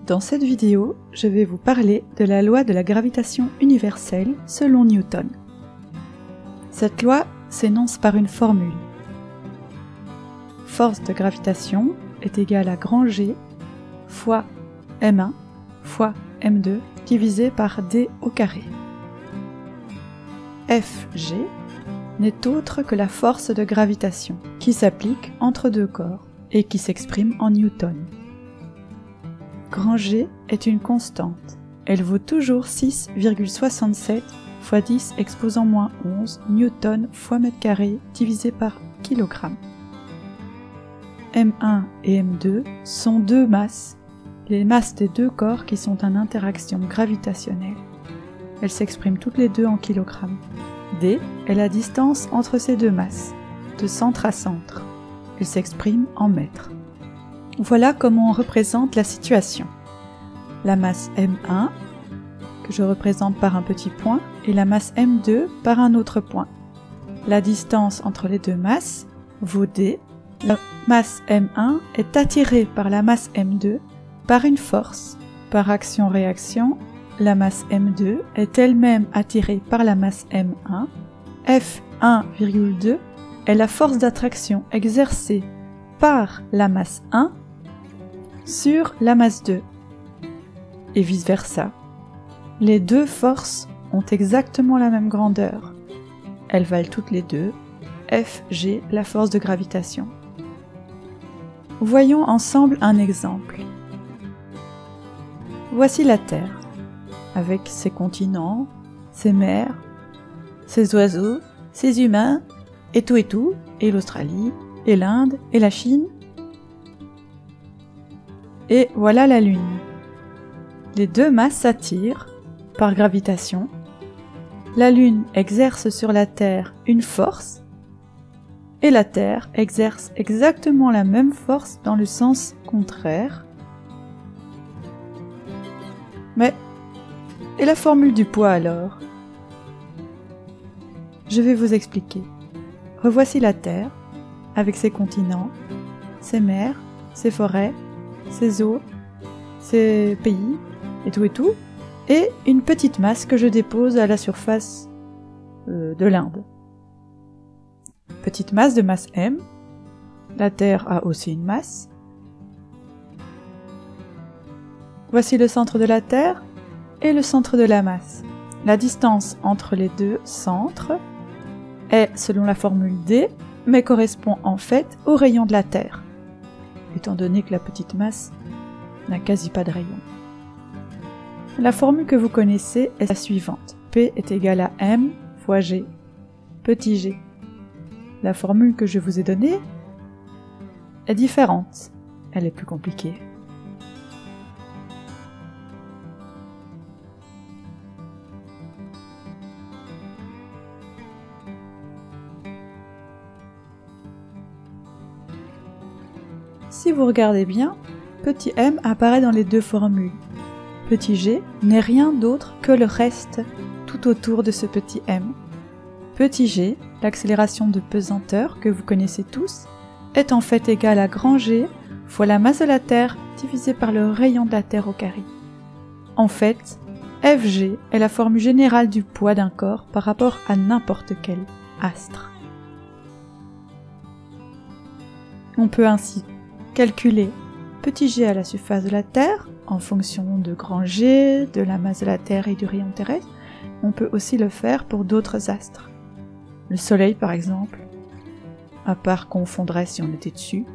Dans cette vidéo, je vais vous parler de la loi de la gravitation universelle selon Newton. Cette loi s'énonce par une formule. Force de gravitation est égale à grand G fois M1 fois M2 divisé par D au carré. Fg n'est autre que la force de gravitation qui s'applique entre deux corps et qui s'exprime en Newton. Grand G est une constante. Elle vaut toujours 6,67 fois 10 exposant moins 11 newton fois mètre carré divisé par kilogramme. M1 et M2 sont deux masses, les masses des deux corps qui sont en interaction gravitationnelle. Elles s'expriment toutes les deux en kilogrammes. D est la distance entre ces deux masses, de centre à centre. Elle s'exprime en mètres. Voilà comment on représente la situation. La masse M1, que je représente par un petit point, et la masse M2 par un autre point. La distance entre les deux masses vaut D. La masse M1 est attirée par la masse M2 par une force. Par action-réaction, la masse M2 est elle-même attirée par la masse M1. F1,2 est la force d'attraction exercée par la masse 1 sur la masse 2, et vice-versa. Les deux forces ont exactement la même grandeur. Elles valent toutes les deux Fg, la force de gravitation. Voyons ensemble un exemple. Voici la Terre, avec ses continents, ses mers, ses oiseaux, ses humains, et tout, et l'Australie, et l'Inde, et la Chine. Et voilà la Lune. Les deux masses s'attirent par gravitation. La Lune exerce sur la Terre une force, et la Terre exerce exactement la même force dans le sens contraire. Mais, et la formule du poids alors? Je vais vous expliquer. Revoici la Terre, avec ses continents, ses mers, ses forêts, ses eaux, ses pays, et tout, et une petite masse que je dépose à la surface de l'Inde. Petite masse de masse M. La Terre a aussi une masse. Voici le centre de la Terre et le centre de la masse. La distance entre les deux centres est, selon la formule D, mais correspond en fait au rayon de la Terre, étant donné que la petite masse n'a quasi pas de rayon. La formule que vous connaissez est la suivante. P est égal à M fois G, petit g. La formule que je vous ai donnée est différente. Elle est plus compliquée. Si vous regardez bien, petit m apparaît dans les deux formules. Petit g n'est rien d'autre que le reste tout autour de ce petit m. Petit g, l'accélération de pesanteur que vous connaissez tous, est en fait égale à grand G fois la masse de la Terre divisée par le rayon de la Terre au carré. En fait, Fg est la formule générale du poids d'un corps par rapport à n'importe quel astre. On peut ainsi calculer petit g à la surface de la Terre en fonction de grand G, de la masse de la Terre et du rayon terrestre. On peut aussi le faire pour d'autres astres. Le Soleil par exemple, à part qu'on fondrait si on était dessus,